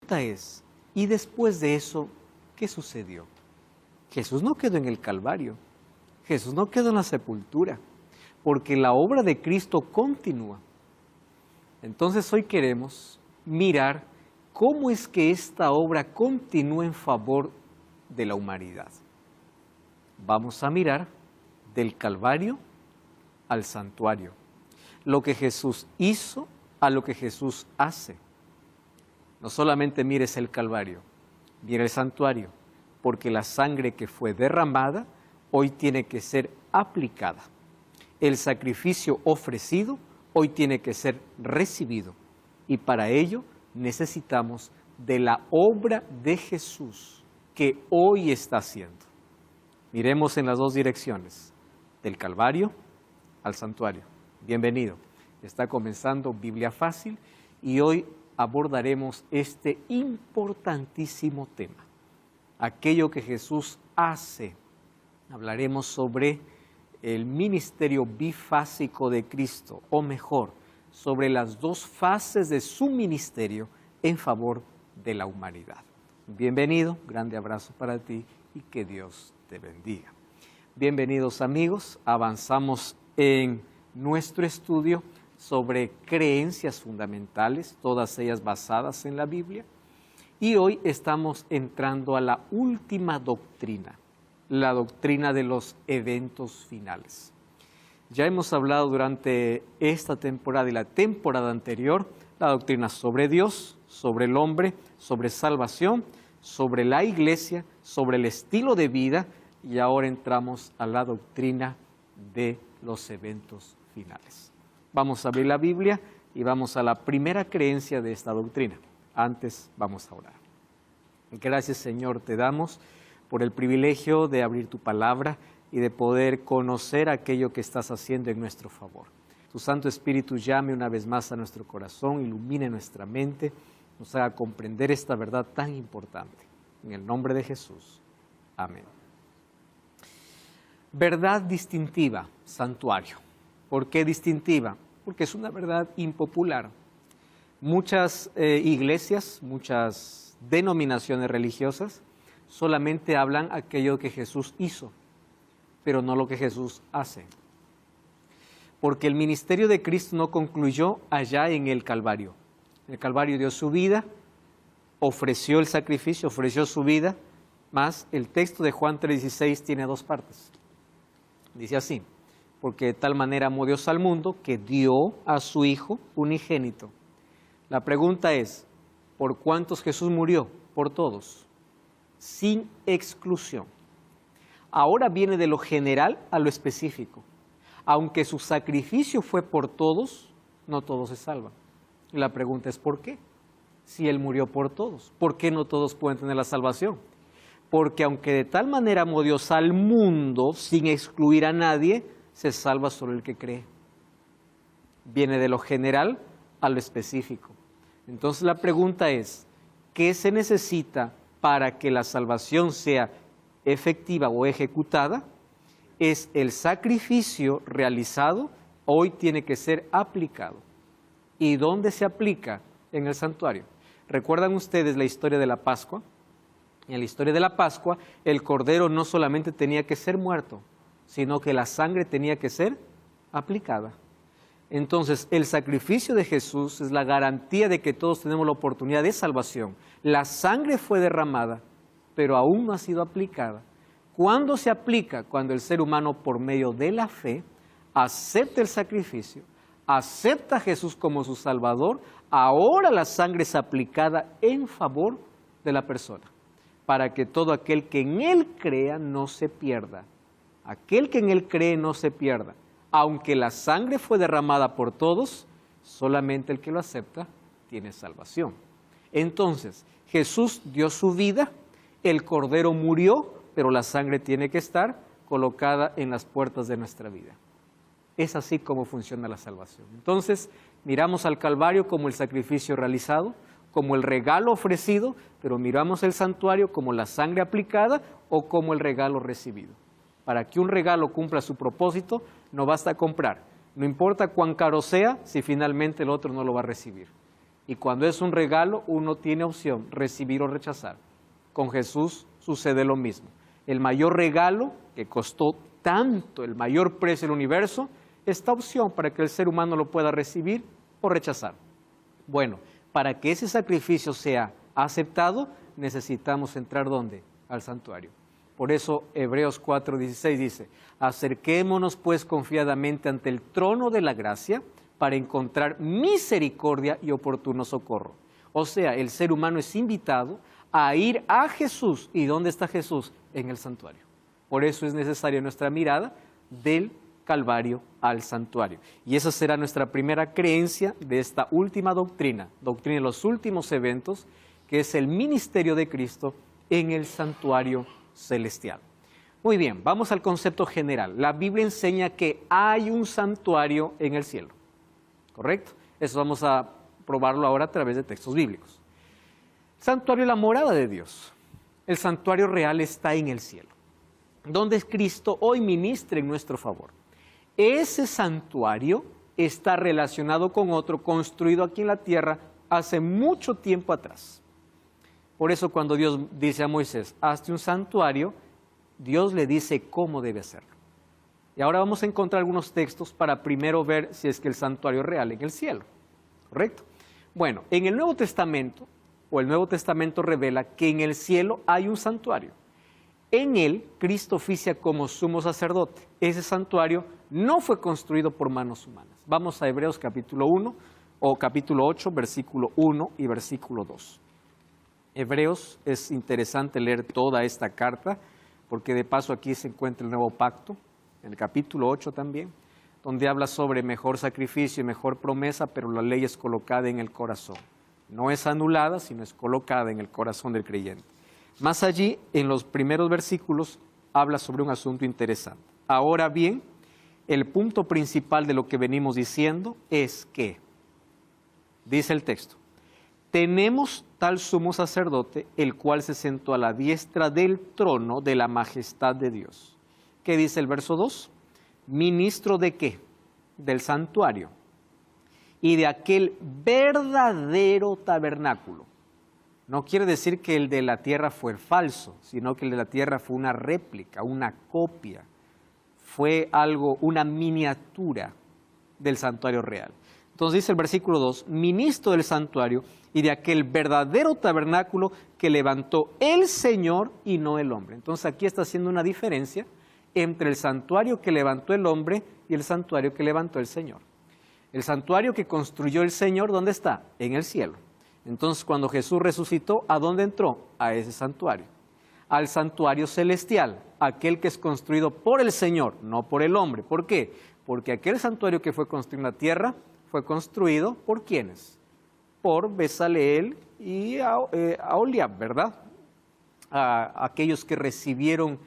pregunta es, ¿y después de eso qué sucedió? Jesús no quedó en el Calvario, Jesús no quedó en la sepultura, porque la obra de Cristo continúa. Entonces hoy queremos mirar cómo es que esta obra continúa en favor de la humanidad. Vamos a mirar del Calvario al santuario, lo que Jesús hizo a lo que Jesús hace. No solamente mires el Calvario, mire el santuario, porque la sangre que fue derramada hoy tiene que ser aplicada. El sacrificio ofrecido hoy tiene que ser recibido, y para ello necesitamos de la obra de Jesús que hoy está haciendo. Miremos en las dos direcciones, del Calvario al santuario. Bienvenido. Está comenzando Biblia Fácil y hoy abordaremos este importantísimo tema, aquello que Jesús hace. Hablaremos sobre el ministerio bifásico de Cristo, o mejor, sobre las dos fases de su ministerio en favor de la humanidad. Bienvenido, grande abrazo para ti y que Dios te bendiga. Bienvenidos amigos, avanzamos en nuestro estudio sobre creencias fundamentales, todas ellas basadas en la Biblia, y hoy estamos entrando a la última doctrina, la doctrina de los eventos finales. Ya hemos hablado durante esta temporada y la temporada anterior, la doctrina sobre Dios, sobre el hombre, sobre salvación, sobre la iglesia, sobre el estilo de vida, y ahora entramos a la doctrina de los eventos finales. Vamos a abrir la Biblia y vamos a la primera creencia de esta doctrina. Antes vamos a orar. Gracias Señor te damos por el privilegio de abrir tu palabra y de poder conocer aquello que estás haciendo en nuestro favor. Tu Santo Espíritu llame una vez más a nuestro corazón, ilumine nuestra mente, nos haga comprender esta verdad tan importante. En el nombre de Jesús. Amén. Verdad distintiva, santuario. ¿Por qué distintiva? Porque es una verdad impopular. Muchas iglesias, muchas denominaciones religiosas solamente hablan aquello que Jesús hizo, pero no lo que Jesús hace. Porque el ministerio de Cristo no concluyó allá en el Calvario. En el Calvario dio su vida, ofreció el sacrificio, ofreció su vida, más el texto de Juan 3:16 tiene dos partes. Dice así, porque de tal manera amó Dios al mundo que dio a su Hijo unigénito. La pregunta es, ¿por cuántos Jesús murió? Por todos, sin exclusión. Ahora viene de lo general a lo específico. Aunque su sacrificio fue por todos, no todos se salvan. Y la pregunta es, ¿por qué? Si Él murió por todos, ¿por qué no todos pueden tener la salvación? Porque aunque de tal manera amó Dios al mundo, sin excluir a nadie, se salva solo el que cree. Viene de lo general a lo específico. Entonces la pregunta es, ¿qué se necesita para que la salvación sea efectiva o ejecutada? Es el sacrificio realizado, hoy tiene que ser aplicado. ¿Y dónde se aplica? En el santuario. ¿Recuerdan ustedes la historia de la Pascua? En la historia de la Pascua, el cordero no solamente tenía que ser muerto, sino que la sangre tenía que ser aplicada. Entonces, el sacrificio de Jesús es la garantía de que todos tenemos la oportunidad de salvación. La sangre fue derramada, pero aún no ha sido aplicada. ¿Cuándo se aplica? Cuando el ser humano, por medio de la fe, acepta el sacrificio, acepta a Jesús como su Salvador, ahora la sangre es aplicada en favor de la persona, para que todo aquel que en Él crea no se pierda. Aquel que en Él cree no se pierda. Aunque la sangre fue derramada por todos, solamente el que lo acepta tiene salvación. Entonces, Jesús dio su vida, el Cordero murió, pero la sangre tiene que estar colocada en las puertas de nuestra vida. Es así como funciona la salvación. Entonces, miramos al Calvario como el sacrificio realizado, como el regalo ofrecido, pero miramos el santuario como la sangre aplicada o como el regalo recibido. Para que un regalo cumpla su propósito, no basta comprar. No importa cuán caro sea, si finalmente el otro no lo va a recibir. Y cuando es un regalo, uno tiene opción, recibir o rechazar. Con Jesús sucede lo mismo. El mayor regalo, que costó tanto, el mayor precio del universo, esta opción para que el ser humano lo pueda recibir o rechazar. Bueno, para que ese sacrificio sea aceptado, necesitamos entrar ¿dónde? Al santuario. Por eso Hebreos 4:16 dice, acerquémonos pues confiadamente ante el trono de la gracia para encontrar misericordia y oportuno socorro. O sea, el ser humano es invitado a ir a Jesús. ¿Y dónde está Jesús? En el santuario. Por eso es necesaria nuestra mirada del Calvario al santuario. Y esa será nuestra primera creencia de esta última doctrina de los últimos eventos, que es el ministerio de Cristo en el santuario celestial. Muy bien, vamos al concepto general. La Biblia enseña que hay un santuario en el cielo, ¿correcto? Eso vamos a probarlo ahora a través de textos bíblicos. Santuario es la morada de Dios. El santuario real está en el cielo, donde Cristo hoy ministra en nuestro favor. Ese santuario está relacionado con otro construido aquí en la tierra hace mucho tiempo atrás. Por eso cuando Dios dice a Moisés, hazte un santuario, Dios le dice cómo debe hacerlo. Y ahora vamos a encontrar algunos textos para primero ver si es que el santuario es real en el cielo, ¿correcto? Bueno, en el Nuevo Testamento, o el Nuevo Testamento revela que en el cielo hay un santuario. En él, Cristo oficia como sumo sacerdote. Ese santuario no fue construido por manos humanas. Vamos a Hebreos capítulo 1 o capítulo 8, versículo 1 y versículo 2. Hebreos, es interesante leer toda esta carta, porque de paso aquí se encuentra el nuevo pacto, en el capítulo 8 también, donde habla sobre mejor sacrificio y mejor promesa, pero la ley es colocada en el corazón. No es anulada, sino es colocada en el corazón del creyente. Más allí, en los primeros versículos, habla sobre un asunto interesante. Ahora bien, el punto principal de lo que venimos diciendo es que, dice el texto, tenemos tal sumo sacerdote, el cual se sentó a la diestra del trono de la majestad de Dios. ¿Qué dice el verso 2? ¿Ministro de qué? Del santuario y de aquel verdadero tabernáculo. No quiere decir que el de la tierra fue falso, sino que el de la tierra fue una réplica, una copia. Fue algo, una miniatura del santuario real. Entonces dice el versículo 2, ministro del santuario y de aquel verdadero tabernáculo que levantó el Señor y no el hombre. Entonces aquí está haciendo una diferencia entre el santuario que levantó el hombre y el santuario que levantó el Señor. El santuario que construyó el Señor, ¿dónde está? En el cielo. Entonces cuando Jesús resucitó, ¿a dónde entró? A ese santuario. Al santuario celestial, aquel que es construido por el Señor, no por el hombre. ¿Por qué? Porque aquel santuario que fue construido en la tierra fue construido ¿por quiénes? Por Bezaleel y Aholiab, ¿verdad? Aquellos que recibieron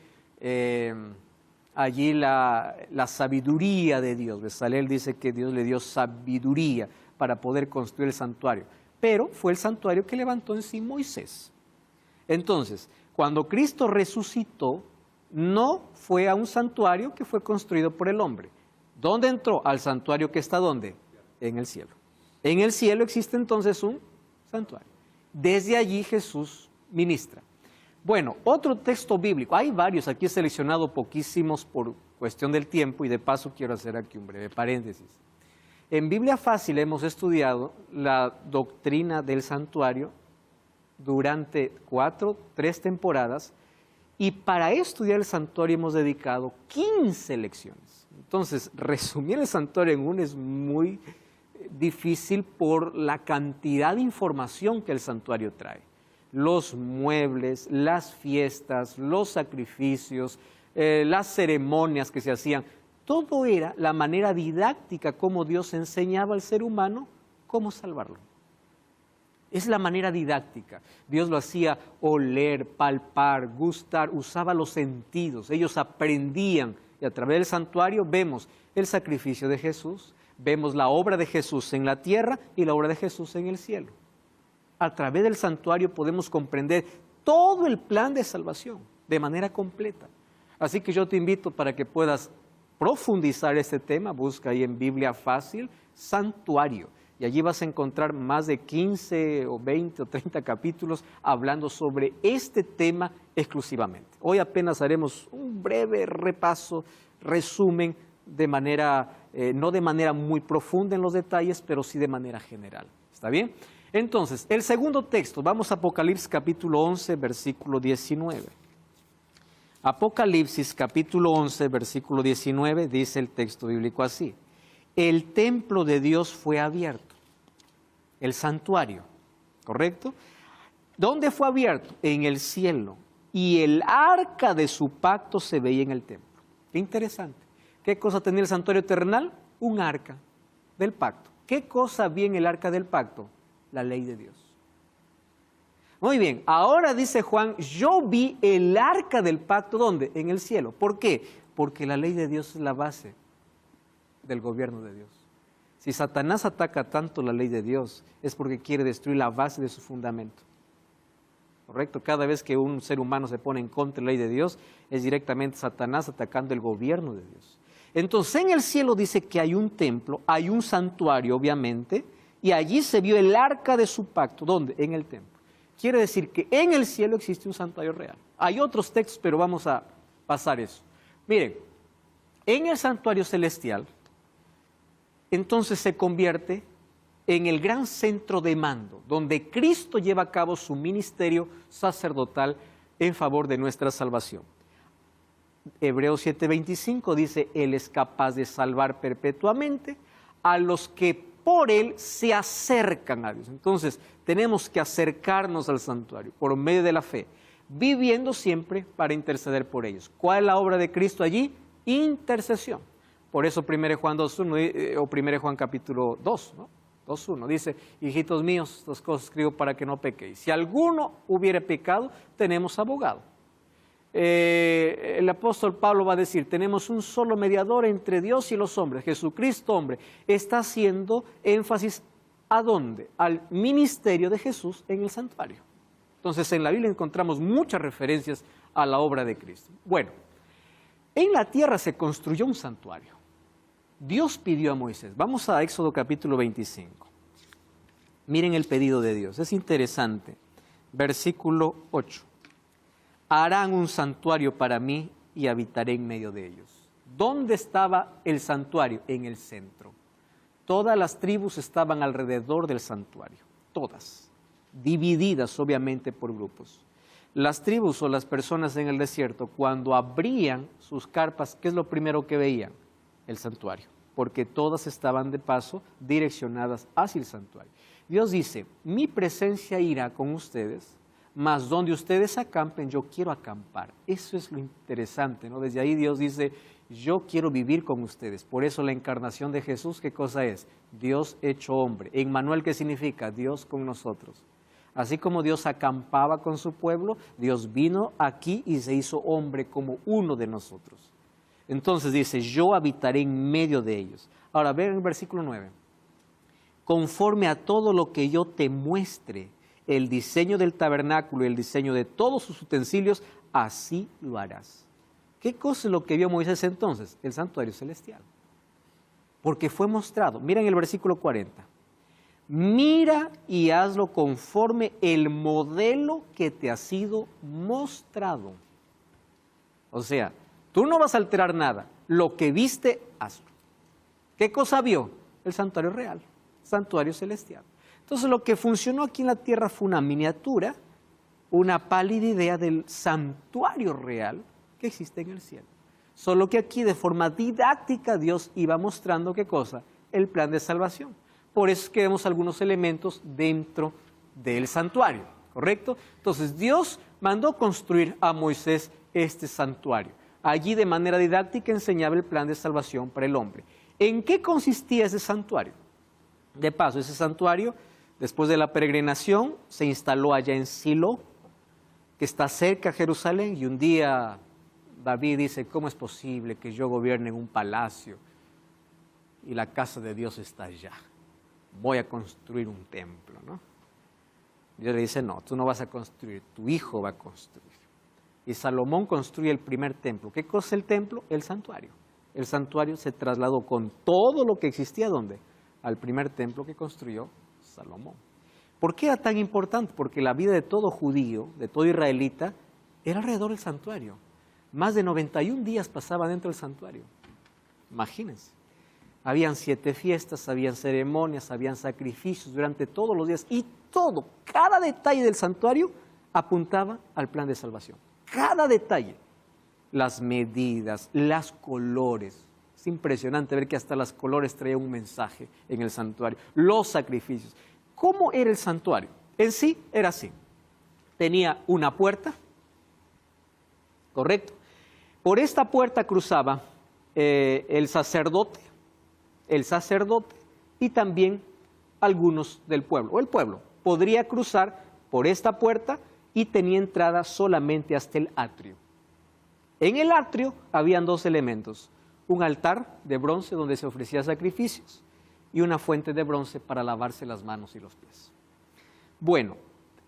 allí la sabiduría de Dios. Bezaleel dice que Dios le dio sabiduría para poder construir el santuario. Pero fue el santuario que levantó en sí Moisés. Entonces, cuando Cristo resucitó, no fue a un santuario que fue construido por el hombre. ¿Dónde entró? Al santuario que está ¿dónde? En el cielo. En el cielo existe entonces un santuario. Desde allí Jesús ministra. Bueno, otro texto bíblico, hay varios, aquí he seleccionado poquísimos por cuestión del tiempo y de paso quiero hacer aquí un breve paréntesis. En Biblia Fácil hemos estudiado la doctrina del santuario durante 3 temporadas y para estudiar el santuario hemos dedicado 15 lecciones. Entonces, resumir el santuario en uno es muy difícil por la cantidad de información que el santuario trae. Los muebles, las fiestas, los sacrificios, las ceremonias que se hacían, todo era la manera didáctica como Dios enseñaba al ser humano cómo salvarlo. Es la manera didáctica. Dios lo hacía oler, palpar, gustar, usaba los sentidos. Ellos aprendían y a través del santuario vemos el sacrificio de Jesús, vemos la obra de Jesús en la tierra y la obra de Jesús en el cielo. A través del santuario podemos comprender todo el plan de salvación de manera completa. Así que yo te invito para que puedas profundizar este tema, busca ahí en Biblia Fácil, santuario. Y allí vas a encontrar más de 15 o 20 o 30 capítulos hablando sobre este tema exclusivamente. Hoy apenas haremos un breve repaso, resumen, de manera, no de manera muy profunda en los detalles, pero sí de manera general. ¿Está bien? Entonces, el segundo texto, vamos a Apocalipsis capítulo 11, versículo 19. Apocalipsis capítulo 11, versículo 19, dice el texto bíblico así: el templo de Dios fue abierto, el santuario, ¿correcto? ¿Dónde fue abierto? En el cielo, y el arca de su pacto se veía en el templo. Qué interesante. ¿Qué cosa tenía el santuario terrenal? Un arca del pacto. ¿Qué cosa había en el arca del pacto? La ley de Dios. Muy bien, ahora dice Juan, yo vi el arca del pacto, ¿dónde? En el cielo. ¿Por qué? Porque la ley de Dios es la base del gobierno de Dios. Si Satanás ataca tanto la ley de Dios, es porque quiere destruir la base de su fundamento. ¿Correcto? Cada vez que un ser humano se pone en contra de la ley de Dios, es directamente Satanás atacando el gobierno de Dios. Entonces, en el cielo dice que hay un templo, hay un santuario, obviamente, y allí se vio el arca de su pacto. ¿Dónde? En el templo. Quiere decir que en el cielo existe un santuario real. Hay otros textos, pero vamos a pasar eso. Miren, en el santuario celestial, entonces se convierte en el gran centro de mando, donde Cristo lleva a cabo su ministerio sacerdotal en favor de nuestra salvación. Hebreos 7:25 dice, Él es capaz de salvar perpetuamente a los que por Él se acercan a Dios. Entonces, tenemos que acercarnos al santuario por medio de la fe, viviendo siempre para interceder por ellos. ¿Cuál es la obra de Cristo allí? Intercesión. Por eso 1 Juan 2:1 o 1 Juan capítulo 2, ¿no? 2:1 dice, hijitos míos, estas cosas escribo para que no pequéis. Si alguno hubiere pecado, tenemos abogado. El apóstol Pablo va a decir, tenemos un solo mediador entre Dios y los hombres, Jesucristo hombre. Está haciendo énfasis ¿a dónde? Al ministerio de Jesús en el santuario. Entonces en la Biblia encontramos muchas referencias a la obra de Cristo. Bueno, en la tierra se construyó un santuario. Dios pidió a Moisés, vamos a Éxodo capítulo 25. Miren el pedido de Dios, es interesante. Versículo 8. Harán un santuario para mí y habitaré en medio de ellos. ¿Dónde estaba el santuario? En el centro. Todas las tribus estaban alrededor del santuario, todas, divididas obviamente por grupos. Las tribus o las personas en el desierto, cuando abrían sus carpas, ¿qué es lo primero que veían? El santuario, porque todas estaban de paso direccionadas hacia el santuario. Dios dice, mi presencia irá con ustedes, mas donde ustedes acampen, yo quiero acampar. Eso es lo interesante, ¿no? Desde ahí Dios dice, yo quiero vivir con ustedes. Por eso la encarnación de Jesús, ¿qué cosa es? Dios hecho hombre. Emmanuel, ¿qué significa? Dios con nosotros. Así como Dios acampaba con su pueblo, Dios vino aquí y se hizo hombre como uno de nosotros. Entonces dice, yo habitaré en medio de ellos. Ahora, vean el versículo 9. Conforme a todo lo que yo te muestre, el diseño del tabernáculo y el diseño de todos sus utensilios, así lo harás. ¿Qué cosa es lo que vio Moisés entonces? El santuario celestial. Porque fue mostrado. Miren el versículo 40. Mira y hazlo conforme el modelo que te ha sido mostrado. O sea, tú no vas a alterar nada. Lo que viste, hazlo. ¿Qué cosa vio? El santuario real, santuario celestial. Entonces lo que funcionó aquí en la tierra fue una miniatura, una pálida idea del santuario real que existe en el cielo. Solo que aquí de forma didáctica Dios iba mostrando ¿qué cosa? El plan de salvación. Por eso es que vemos algunos elementos dentro del santuario, ¿correcto? Entonces Dios mandó construir a Moisés este santuario. Allí de manera didáctica enseñaba el plan de salvación para el hombre. ¿En qué consistía ese santuario? De paso, ese santuario, después de la peregrinación, se instaló allá en Silo, que está cerca de Jerusalén, y un día David dice, ¿cómo es posible que yo gobierne en un palacio y la casa de Dios está allá? Voy a construir un templo, ¿no? Dios le dice, no, tú no vas a construir, tu hijo va a construir. Y Salomón construye el primer templo. ¿Qué cosa es el templo? El santuario. El santuario se trasladó con todo lo que existía, ¿dónde? al primer templo que construyó Salomón. ¿Por qué era tan importante? Porque la vida de todo judío, de todo israelita, era alrededor del santuario. Más de 91 días pasaba dentro del santuario. Imagínense. Habían 7 fiestas, habían ceremonias, habían sacrificios durante todos los días. Y todo, cada detalle del santuario apuntaba al plan de salvación. Cada detalle. Las medidas, los colores. Es impresionante ver que hasta los colores traían un mensaje en el santuario. Los sacrificios. ¿Cómo era el santuario? En sí era así. Tenía una puerta, ¿correcto? Por esta puerta cruzaba el sacerdote y también algunos del pueblo. O el pueblo podría cruzar por esta puerta y tenía entrada solamente hasta el atrio. En el atrio habían 2 elementos. Un altar de bronce donde se ofrecían sacrificios y una fuente de bronce para lavarse las manos y los pies. Bueno,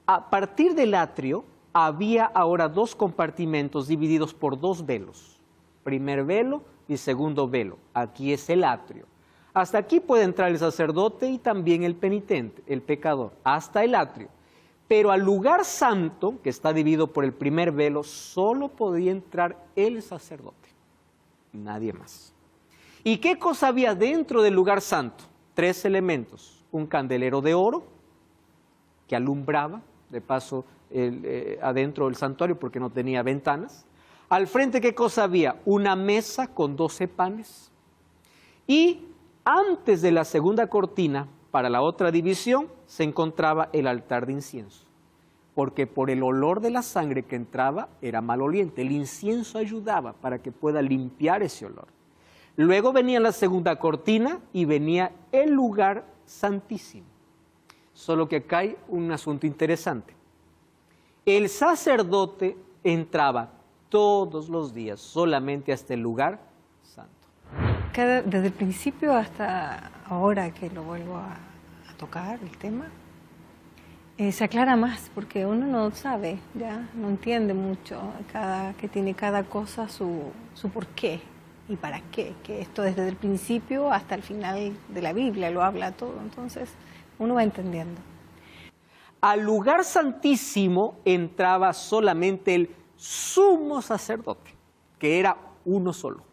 a partir del atrio había ahora 2 compartimentos divididos por 2 velos. Primer velo y segundo velo. Aquí es el atrio. Hasta aquí puede entrar el sacerdote y también el penitente, el pecador, hasta el atrio. Pero al lugar santo, que está dividido por el primer velo, solo podía entrar el sacerdote, nadie más. ¿Y qué cosa había dentro del lugar santo? 3 elementos. Un candelero de oro que alumbraba, de paso, adentro del santuario porque no tenía ventanas. Al frente, ¿qué cosa había? Una mesa con 12 panes. Y antes de la segunda cortina, para la otra división, se encontraba el altar de incienso. Porque por el olor de la sangre que entraba era maloliente. El incienso ayudaba para que pueda limpiar ese olor. Luego venía la segunda cortina y venía el lugar santísimo. Solo que acá hay un asunto interesante. El sacerdote entraba todos los días solamente hasta el lugar santo. Desde el principio hasta ahora que lo vuelvo a tocar el tema, se aclara más porque uno no sabe, ya no entiende mucho que tiene cada cosa su porqué y para qué, que esto desde el principio hasta el final de la Biblia lo habla todo, entonces uno va entendiendo. Al lugar santísimo entraba solamente el sumo sacerdote, que era uno solo.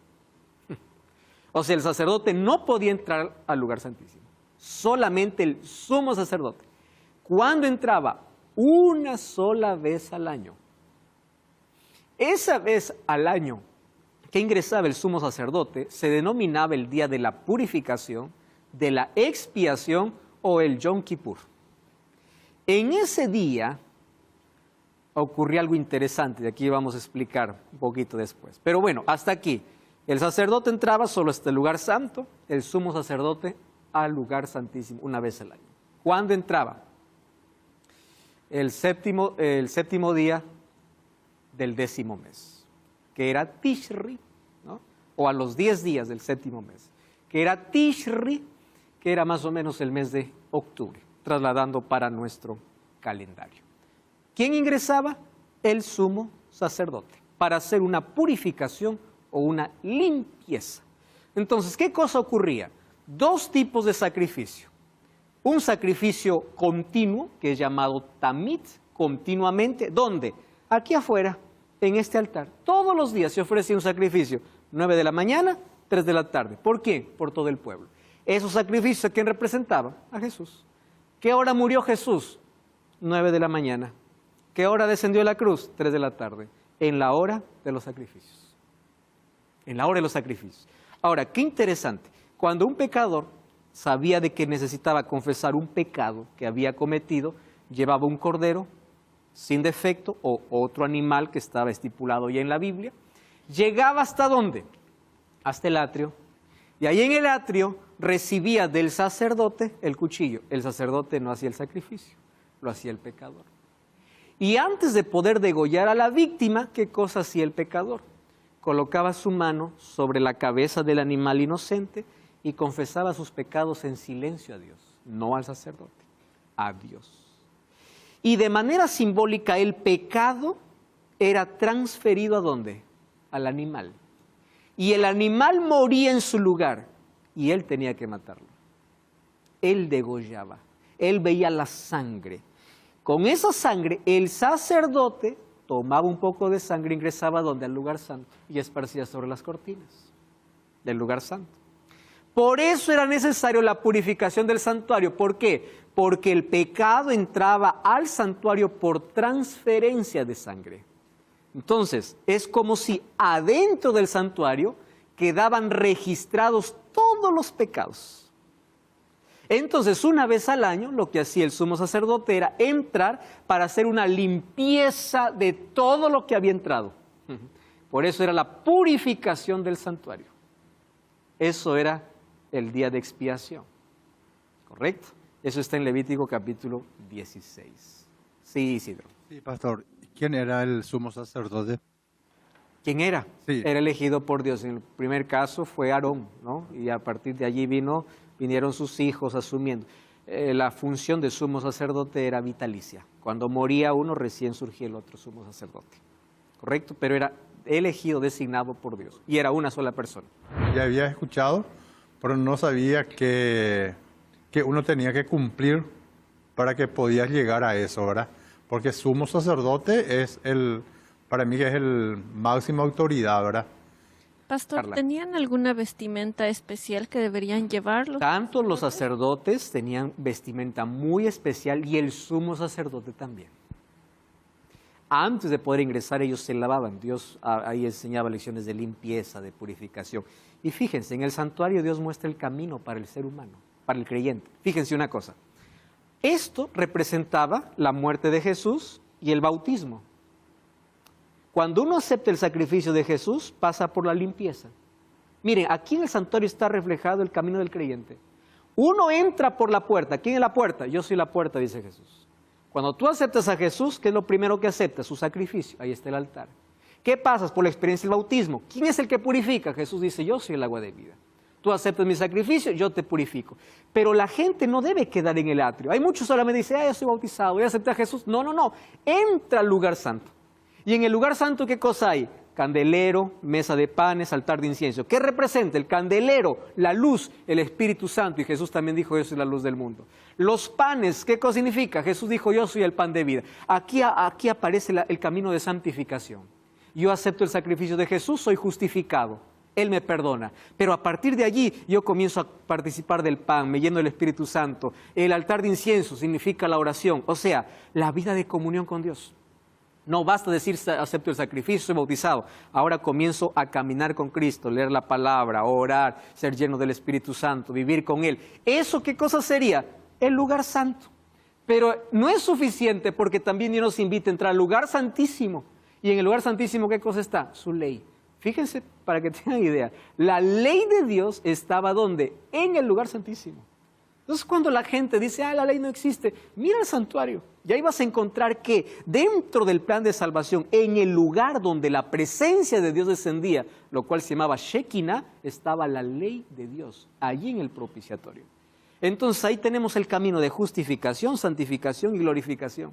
O sea, el sacerdote no podía entrar al lugar santísimo, solamente el sumo sacerdote. ¿Cuándo entraba? Una sola vez al año. Esa vez al año que ingresaba el sumo sacerdote se denominaba el día de la purificación, de la expiación o el Yom Kippur. En ese día ocurría algo interesante, de aquí vamos a explicar un poquito después. Pero bueno, hasta aquí. El sacerdote entraba solo hasta el lugar santo, el sumo sacerdote al lugar santísimo una vez al año. ¿Cuándo entraba? El séptimo día del 10º mes, que era Tishri, ¿no? O a los 10 días del 7º mes, que era Tishri, que era más o menos el mes de octubre, trasladando para nuestro calendario. ¿Quién ingresaba? El sumo sacerdote, para hacer una purificación o una limpieza. Entonces, ¿qué cosa ocurría? 2 tipos de sacrificio. Un sacrificio continuo, que es llamado tamit, continuamente. ¿Dónde? Aquí afuera, en este altar. Todos los días se ofrecía un sacrificio. 9 de la mañana, 3 de la tarde. ¿Por qué? Por todo el pueblo. Esos sacrificios, ¿a quién representaba? A Jesús. ¿Qué hora murió Jesús? 9 de la mañana. ¿Qué hora descendió a la cruz? 3 de la tarde. En la hora de los sacrificios. En la hora de los sacrificios. Ahora, qué interesante. Cuando un pecador sabía de que necesitaba confesar un pecado que había cometido, llevaba un cordero sin defecto o otro animal que estaba estipulado ya en la Biblia. Llegaba ¿hasta dónde? Hasta el atrio. Y ahí en el atrio recibía del sacerdote el cuchillo. El sacerdote no hacía el sacrificio, lo hacía el pecador. Y antes de poder degollar a la víctima, ¿qué cosa hacía el pecador? Colocaba su mano sobre la cabeza del animal inocente y confesaba sus pecados en silencio a Dios, no al sacerdote, a Dios. Y de manera simbólica el pecado era transferido ¿a dónde? Al animal. Y el animal moría en su lugar y él tenía que matarlo. él degollaba, él veía la sangre. Con esa sangre, el sacerdote tomaba un poco de sangre, ingresaba donde al lugar santo y esparcía sobre las cortinas del lugar santo. Por eso era necesario la purificación del santuario. ¿Por qué? Porque el pecado entraba al santuario por transferencia de sangre. Entonces, es como si adentro del santuario quedaban registrados todos los pecados. Entonces, una vez al año, lo que hacía el sumo sacerdote era entrar para hacer una limpieza de todo lo que había entrado. Por eso era la purificación del santuario. Eso era el día de expiación. ¿Correcto? Eso está en Levítico capítulo 16. Sí, Isidro. Sí, pastor. ¿Quién era el sumo sacerdote? ¿Quién era? Sí. Era elegido por Dios. En el primer caso fue Aarón, ¿no? Y a partir de allí vinieron sus hijos asumiendo. La función de sumo sacerdote era vitalicia. Cuando moría uno, recién surgía el otro sumo sacerdote. ¿Correcto? Pero era elegido, designado por Dios. Y era una sola persona. Ya había escuchado, pero no sabía que uno tenía que cumplir para que podías llegar a eso, ¿verdad? Porque sumo sacerdote es para mí que es el máxima autoridad, ¿verdad? Pastor, Carla. ¿tenían alguna vestimenta especial que deberían llevarlos? Tanto los sacerdotes tenían vestimenta muy especial y el sumo sacerdote también. Antes de poder ingresar ellos se lavaban. Dios ahí enseñaba lecciones de limpieza, de purificación. Y fíjense, en el santuario Dios muestra el camino para el ser humano, para el creyente. Fíjense una cosa. Esto representaba la muerte de Jesús y el bautismo. Cuando uno acepta el sacrificio de Jesús, pasa por la limpieza. Miren, aquí en el santuario está reflejado el camino del creyente. Uno entra por la puerta. ¿Quién es la puerta? Yo soy la puerta, dice Jesús. Cuando tú aceptas a Jesús, ¿qué es lo primero que aceptas? Su sacrificio. Ahí está el altar. ¿Qué pasas por la experiencia del bautismo? ¿Quién es el que purifica? Jesús dice, yo soy el agua de vida. Tú aceptas mi sacrificio, yo te purifico. Pero la gente no debe quedar en el atrio. Hay muchos solamente dicen, yo soy bautizado, voy a aceptar a Jesús. No, no, no. Entra al lugar santo. Y en el lugar santo, ¿qué cosa hay? Candelero, mesa de panes, altar de incienso. ¿Qué representa? El candelero, la luz, el Espíritu Santo. Y Jesús también dijo, yo soy la luz del mundo. Los panes, ¿qué cosa significa? Jesús dijo, yo soy el pan de vida. Aquí aparece el camino de santificación. Yo acepto el sacrificio de Jesús, soy justificado. Él me perdona. Pero a partir de allí yo comienzo a participar del pan, me lleno del Espíritu Santo. El altar de incienso significa la oración, o sea, la vida de comunión con Dios. No basta decir acepto el sacrificio, soy bautizado. Ahora comienzo a caminar con Cristo, leer la palabra, orar, ser lleno del Espíritu Santo, vivir con Él. ¿Eso qué cosa sería? El lugar santo. Pero no es suficiente porque también Dios nos invita a entrar al lugar santísimo. Y en el lugar santísimo, ¿qué cosa está? Su ley. Fíjense, para que tengan idea, la ley de Dios estaba ¿dónde? En el lugar santísimo. Entonces, cuando la gente dice, la ley no existe, mira el santuario. Y ahí vas a encontrar que dentro del plan de salvación, en el lugar donde la presencia de Dios descendía, lo cual se llamaba Shekinah, estaba la ley de Dios, allí en el propiciatorio. Entonces, ahí tenemos el camino de justificación, santificación y glorificación.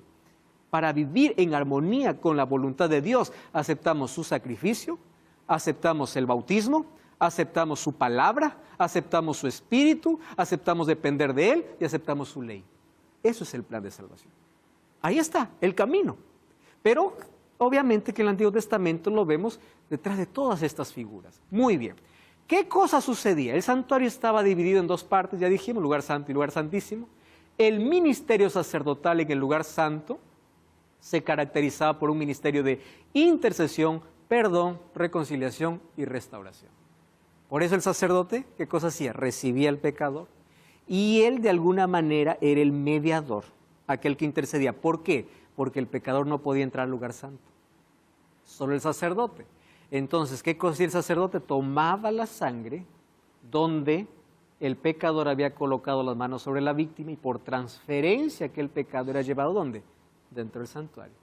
Para vivir en armonía con la voluntad de Dios, aceptamos su sacrificio, aceptamos el bautismo, aceptamos su palabra, aceptamos su espíritu, aceptamos depender de Él y aceptamos su ley. Eso es el plan de salvación. Ahí está, el camino. Pero obviamente que en el Antiguo Testamento lo vemos detrás de todas estas figuras. Muy bien. ¿Qué cosa sucedía? El santuario estaba dividido en dos partes, ya dijimos, lugar santo y lugar santísimo. El ministerio sacerdotal en el lugar santo se caracterizaba por un ministerio de intercesión, perdón, reconciliación y restauración. Por eso el sacerdote, ¿qué cosa hacía? Recibía al pecador y él de alguna manera era el mediador, aquel que intercedía. ¿Por qué? Porque el pecador no podía entrar al lugar santo, solo el sacerdote. Entonces, ¿qué cosa hacía el sacerdote? Tomaba la sangre donde el pecador había colocado las manos sobre la víctima y por transferencia aquel pecado era llevado ¿dónde? Dentro del santuario.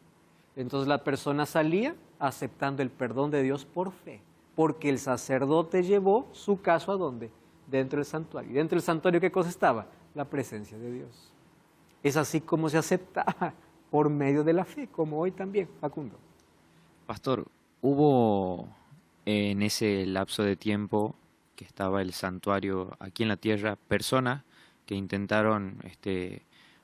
Entonces la persona salía aceptando el perdón de Dios por fe, porque el sacerdote llevó su caso ¿a dónde? Dentro del santuario. ¿Y dentro del santuario qué cosa estaba? La presencia de Dios. Es así como se aceptaba por medio de la fe, como hoy también, Facundo. Pastor, hubo en ese lapso de tiempo que estaba el santuario aquí en la tierra, personas que intentaron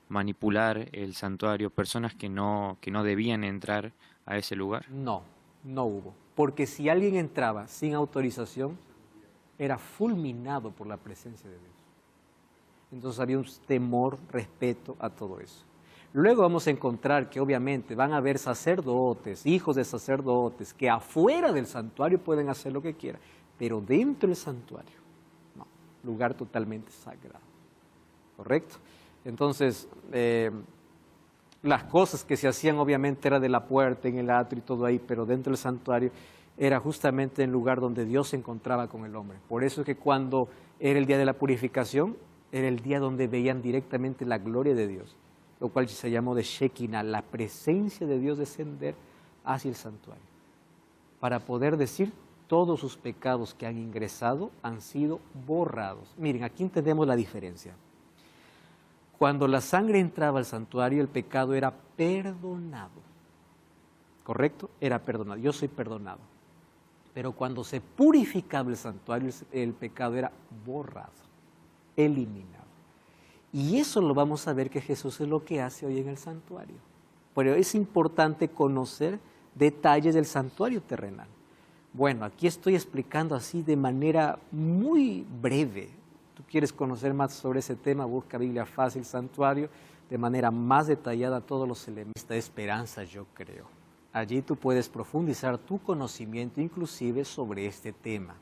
manipular el santuario, personas que no debían entrar a ese lugar? No, no hubo. Porque si alguien entraba sin autorización, era fulminado por la presencia de Dios. Entonces había un temor, respeto a todo eso. Luego vamos a encontrar que obviamente van a haber sacerdotes, hijos de sacerdotes, que afuera del santuario pueden hacer lo que quieran, pero dentro del santuario, no, lugar totalmente sagrado. ¿Correcto? Entonces, las cosas que se hacían obviamente era de la puerta, en el atrio y todo ahí, pero dentro del santuario era justamente el lugar donde Dios se encontraba con el hombre. Por eso es que cuando era el día de la purificación, era el día donde veían directamente la gloria de Dios, lo cual se llamó de Shekinah, la presencia de Dios descender hacia el santuario, para poder decir todos sus pecados que han ingresado han sido borrados. Miren, aquí entendemos la diferencia. Cuando la sangre entraba al santuario, el pecado era perdonado. ¿Correcto? Era perdonado. Yo soy perdonado. Pero cuando se purificaba el santuario, el pecado era borrado, eliminado. Y eso lo vamos a ver que Jesús es lo que hace hoy en el santuario. Pero es importante conocer detalles del santuario terrenal. Bueno, aquí estoy explicando así de manera muy breve. Tú quieres conocer más sobre ese tema, busca Biblia Fácil, Santuario, de manera más detallada todos los elementos de esperanza, yo creo. Allí tú puedes profundizar tu conocimiento inclusive sobre este tema.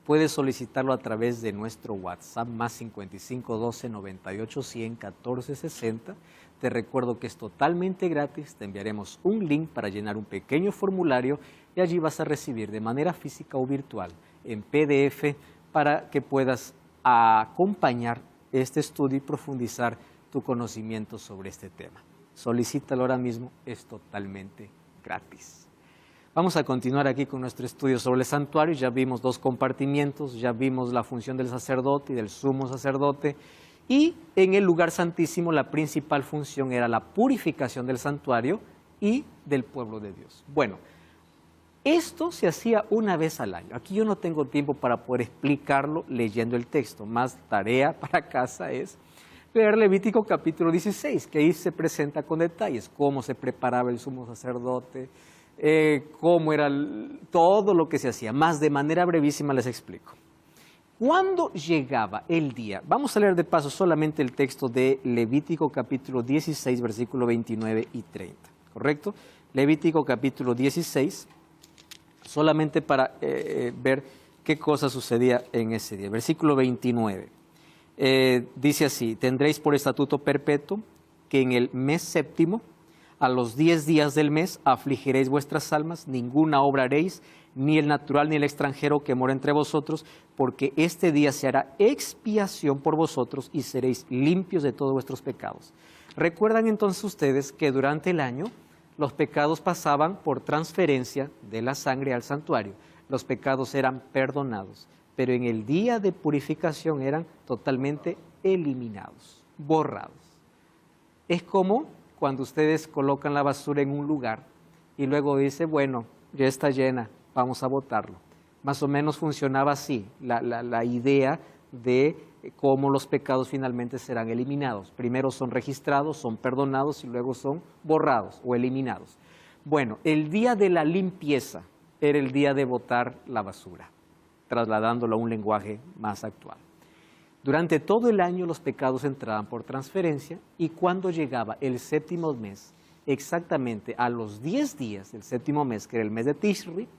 Puedes solicitarlo a través de nuestro WhatsApp más 55 12 98 100 14 60. Te recuerdo que es totalmente gratis, te enviaremos un link para llenar un pequeño formulario y allí vas a recibir de manera física o virtual en PDF para que puedas acompañar este estudio y profundizar tu conocimiento sobre este tema. Solicítalo ahora mismo, es totalmente gratis. Vamos a continuar aquí con nuestro estudio sobre el santuario. Ya vimos dos compartimientos, ya vimos la función del sacerdote y del sumo sacerdote. Y en el lugar santísimo la principal función era la purificación del santuario y del pueblo de Dios. Bueno, esto se hacía una vez al año. Aquí yo no tengo tiempo para poder explicarlo leyendo el texto. Más tarea para casa es leer Levítico capítulo 16, que ahí se presenta con detalles cómo se preparaba el sumo sacerdote, cómo era todo lo que se hacía. Más de manera brevísima les explico. Cuando llegaba el día, vamos a leer de paso solamente el texto de Levítico capítulo 16, versículo 29 y 30, ¿correcto? Levítico capítulo 16, solamente para ver qué cosa sucedía en ese día. Versículo 29, dice así: tendréis por estatuto perpetuo que en el mes séptimo, a los 10 días del mes, afligiréis vuestras almas, ninguna obra haréis, ni el natural ni el extranjero que mora entre vosotros, porque este día se hará expiación por vosotros y seréis limpios de todos vuestros pecados. Recuerdan entonces ustedes que durante el año los pecados pasaban por transferencia de la sangre al santuario. Los pecados eran perdonados, pero en el día de purificación eran totalmente eliminados, borrados. Es como cuando ustedes colocan la basura en un lugar y luego dice, bueno, ya está llena, vamos a botarlo. Más o menos funcionaba así, la idea de cómo los pecados finalmente serán eliminados. Primero son registrados, son perdonados y luego son borrados o eliminados. Bueno, el día de la limpieza era el día de botar la basura, trasladándolo a un lenguaje más actual. Durante todo el año los pecados entraban por transferencia y cuando llegaba el séptimo mes, exactamente a los 10 días del séptimo mes, que era el mes de Tishri,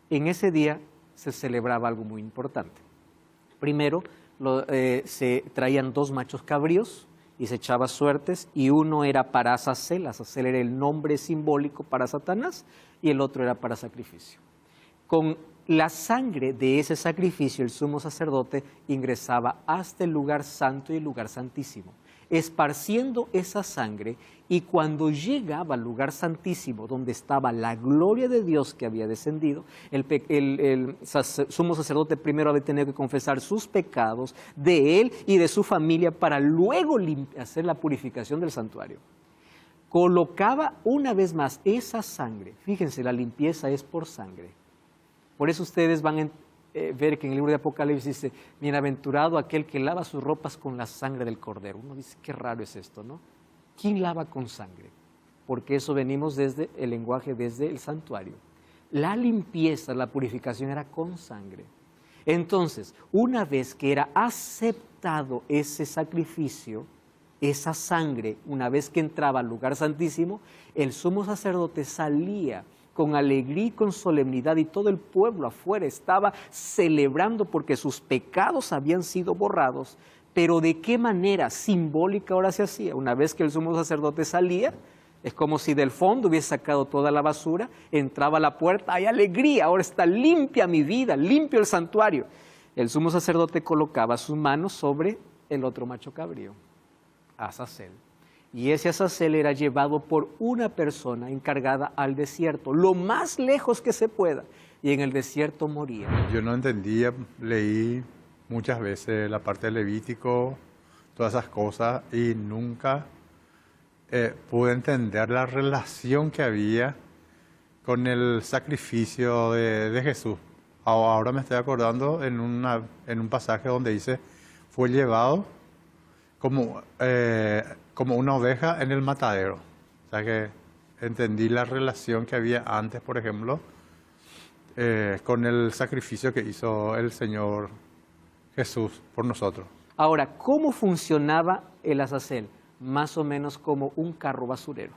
en ese día se celebraba algo muy importante. Primero, se traían 2 machos cabríos y se echaba suertes, y uno era para Azazel. Azazel era el nombre simbólico para Satanás, y el otro era para sacrificio. Con la sangre de ese sacrificio, el sumo sacerdote ingresaba hasta el lugar santo y el lugar santísimo, esparciendo esa sangre, y cuando llegaba al lugar santísimo, donde estaba la gloria de Dios que había descendido, el sumo sacerdote primero había tenido que confesar sus pecados de él y de su familia para luego hacer la purificación del santuario. Colocaba una vez más esa sangre. Fíjense, la limpieza es por sangre. Por eso ustedes van ver que en el libro de Apocalipsis dice, bienaventurado aquel que lava sus ropas con la sangre del cordero. Uno dice, qué raro es esto, ¿no? ¿Quién lava con sangre? Porque eso venimos desde el lenguaje, desde el santuario. La limpieza, la purificación era con sangre. Entonces, una vez que era aceptado ese sacrificio, esa sangre, una vez que entraba al lugar santísimo, el sumo sacerdote salía con alegría y con solemnidad, y todo el pueblo afuera estaba celebrando porque sus pecados habían sido borrados. Pero ¿de qué manera simbólica ahora se hacía? Una vez que el sumo sacerdote salía, es como si del fondo hubiese sacado toda la basura, entraba a la puerta, hay alegría, ahora está limpia mi vida, limpio el santuario. El sumo sacerdote colocaba sus manos sobre el otro macho cabrío, Azazel. Y ese Azazel era llevado por una persona encargada al desierto, lo más lejos que se pueda, y en el desierto moría. Yo no entendía, leí muchas veces la parte del Levítico, todas esas cosas, y nunca pude entender la relación que había con el sacrificio de Jesús. Ahora me estoy acordando en un pasaje donde dice, fue llevado como una oveja en el matadero. O sea que entendí la relación que había antes, por ejemplo, con el sacrificio que hizo el Señor Jesús por nosotros. Ahora, ¿cómo funcionaba el Azazel? Más o menos como un carro basurero.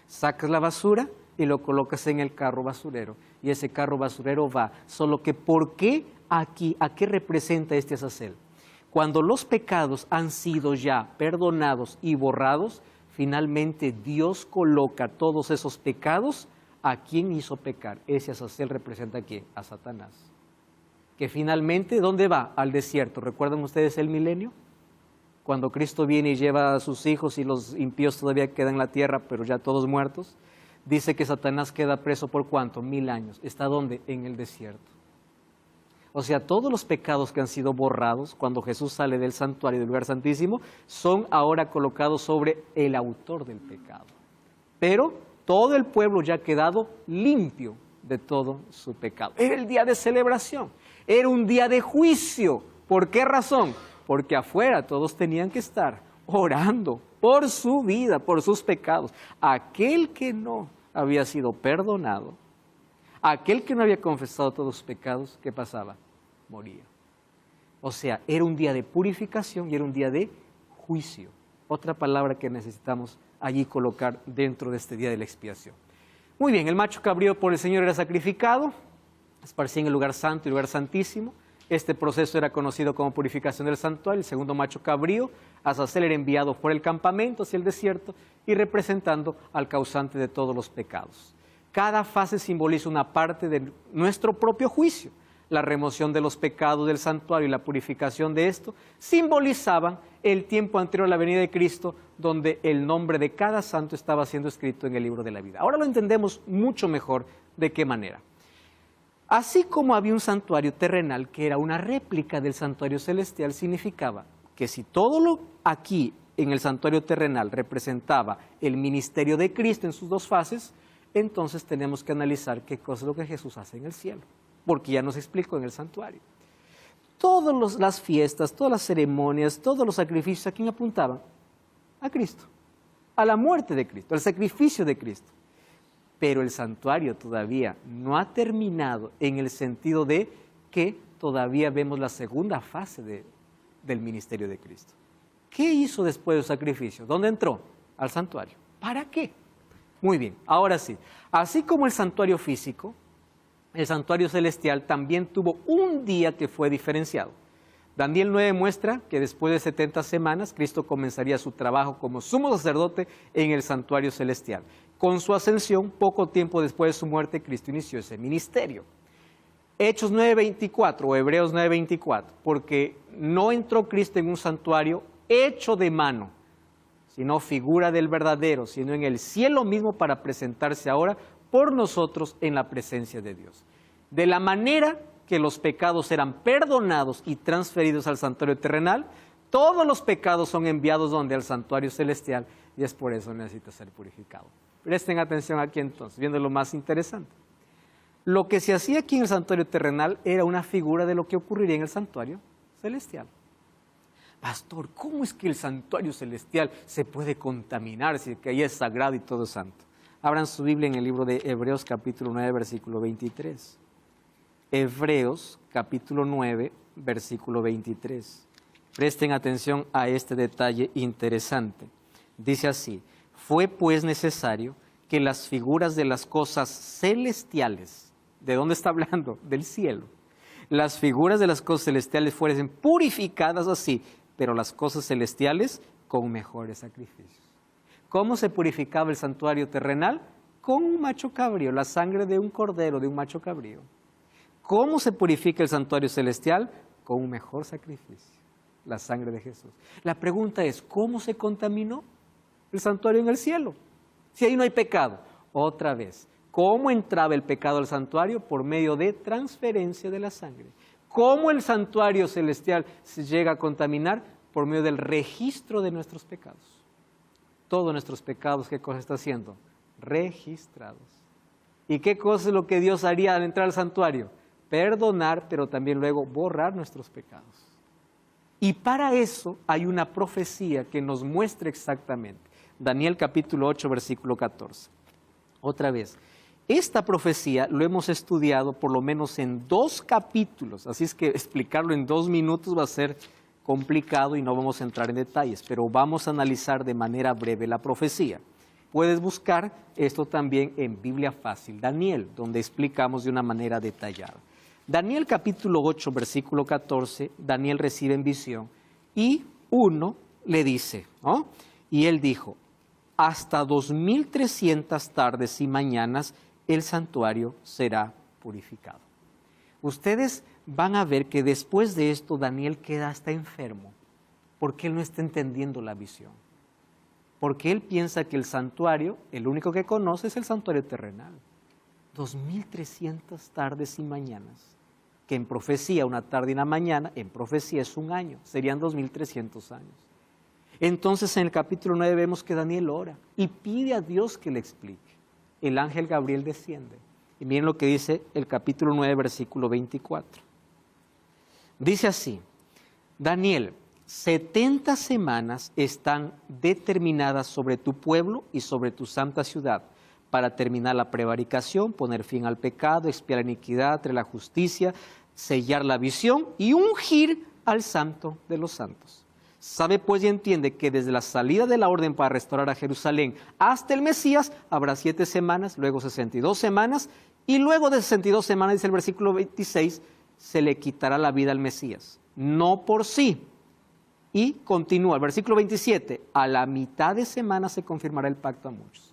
Sacas la basura y lo colocas en el carro basurero, y ese carro basurero va. Solo que ¿por qué aquí? ¿A qué representa este Azazel? Cuando los pecados han sido ya perdonados y borrados, finalmente Dios coloca todos esos pecados a quien hizo pecar. Ese Azazel representa ¿a quién? A Satanás. Que finalmente, ¿dónde va? Al desierto. ¿Recuerdan ustedes el milenio? Cuando Cristo viene y lleva a sus hijos y los impíos todavía quedan en la tierra, pero ya todos muertos, dice que Satanás queda preso ¿por cuánto? 1000 años. ¿Está dónde? En el desierto. O sea, todos los pecados que han sido borrados cuando Jesús sale del santuario, del lugar santísimo, son ahora colocados sobre el autor del pecado. Pero todo el pueblo ya ha quedado limpio de todo su pecado. Era el día de celebración, era un día de juicio. ¿Por qué razón? Porque afuera todos tenían que estar orando por su vida, por sus pecados. Aquel que no había sido perdonado, aquel que no había confesado todos sus pecados, ¿qué pasaba? Moría. O sea, era un día de purificación y era un día de juicio. Otra palabra que necesitamos allí colocar dentro de este día de la expiación. Muy bien, el macho cabrío por el Señor era sacrificado, esparcía en el lugar santo y el lugar santísimo. Este proceso era conocido como purificación del santuario. El segundo macho cabrío, Azazel, era enviado por el campamento hacia el desierto y representando al causante de todos los pecados. Cada fase simboliza una parte de nuestro propio juicio. La remoción de los pecados del santuario y la purificación de esto simbolizaban el tiempo anterior a la venida de Cristo, donde el nombre de cada santo estaba siendo escrito en el libro de la vida. Ahora lo entendemos mucho mejor de qué manera. Así como había un santuario terrenal que era una réplica del santuario celestial, significaba que si todo lo aquí en el santuario terrenal representaba el ministerio de Cristo en sus dos fases, entonces tenemos que analizar qué cosa es lo que Jesús hace en el cielo, porque ya nos explicó en el santuario. Todas las fiestas, todas las ceremonias, todos los sacrificios, ¿a quién apuntaban? A Cristo, a la muerte de Cristo, al sacrificio de Cristo. Pero el santuario todavía no ha terminado en el sentido de que todavía vemos la segunda fase del ministerio de Cristo. ¿Qué hizo después del sacrificio? ¿Dónde entró? Al santuario. ¿Para qué? Muy bien, ahora sí. Así como el santuario físico, el santuario celestial también tuvo un día que fue diferenciado. Daniel 9 muestra que después de 70 semanas, Cristo comenzaría su trabajo como sumo sacerdote en el santuario celestial. Con su ascensión, poco tiempo después de su muerte, Cristo inició ese ministerio. Hechos 9:24 o Hebreos 9:24, porque no entró Cristo en un santuario hecho de mano, sino figura del verdadero, sino en el cielo mismo para presentarse ahora por nosotros en la presencia de Dios. De la manera que los pecados eran perdonados y transferidos al santuario terrenal, todos los pecados son enviados donde al santuario celestial, y es por eso necesita ser purificado. Presten atención aquí entonces, viendo lo más interesante. Lo que se hacía aquí en el santuario terrenal era una figura de lo que ocurriría en el santuario celestial. Pastor, ¿cómo es que el santuario celestial se puede contaminar si que ahí es sagrado y todo es santo? Abran su Biblia en el libro de Hebreos capítulo 9, versículo 23. Hebreos capítulo 9, versículo 23. Presten atención a este detalle interesante. Dice así: fue pues necesario que las figuras de las cosas celestiales, ¿de dónde está hablando? Del cielo. Las figuras de las cosas celestiales fuesen purificadas así, pero las cosas celestiales con mejores sacrificios. ¿Cómo se purificaba el santuario terrenal? Con un macho cabrío, la sangre de un cordero, de un macho cabrío. ¿Cómo se purifica el santuario celestial? Con un mejor sacrificio, la sangre de Jesús. La pregunta es, ¿cómo se contaminó el santuario en el cielo? Si ahí no hay pecado. Otra vez, ¿cómo entraba el pecado al santuario? Por medio de transferencia de la sangre. ¿Cómo el santuario celestial se llega a contaminar? Por medio del registro de nuestros pecados. Todos nuestros pecados, ¿qué cosa está haciendo? Registrados. ¿Y qué cosa es lo que Dios haría al entrar al santuario? Perdonar, pero también luego borrar nuestros pecados. Y para eso hay una profecía que nos muestra exactamente. Daniel capítulo 8, versículo 14. Otra vez, esta profecía lo hemos estudiado por lo menos en 2 capítulos, así es que explicarlo en 2 minutos va a ser complicado y no vamos a entrar en detalles, pero vamos a analizar de manera breve la profecía. Puedes buscar esto también en Biblia Fácil, Daniel, donde explicamos de una manera detallada. Daniel capítulo 8, versículo 14, Daniel recibe en visión y uno le dice, ¿no? Y él dijo, hasta 2300 tardes y mañanas el santuario será purificado. Ustedes van a ver que después de esto Daniel queda hasta enfermo, porque él no está entendiendo la visión. Porque él piensa que el santuario, el único que conoce es el santuario terrenal. 2300 tardes y mañanas, que en profecía una tarde y una mañana, en profecía es un año, serían 2300 años. Entonces en el capítulo 9 vemos que Daniel ora y pide a Dios que le explique. El ángel Gabriel desciende. Y miren lo que dice el capítulo 9, versículo 24. Dice así, Daniel, 70 semanas están determinadas sobre tu pueblo y sobre tu santa ciudad, para terminar la prevaricación, poner fin al pecado, expiar la iniquidad, traer la justicia, sellar la visión y ungir al santo de los santos. Sabe pues y entiende que desde la salida de la orden para restaurar a Jerusalén hasta el Mesías habrá 7 semanas, luego 62 semanas, y luego de 62 semanas, dice el versículo 26, se le quitará la vida al Mesías, no por sí. Y continúa, el versículo 27, a la mitad de semana se confirmará el pacto a muchos.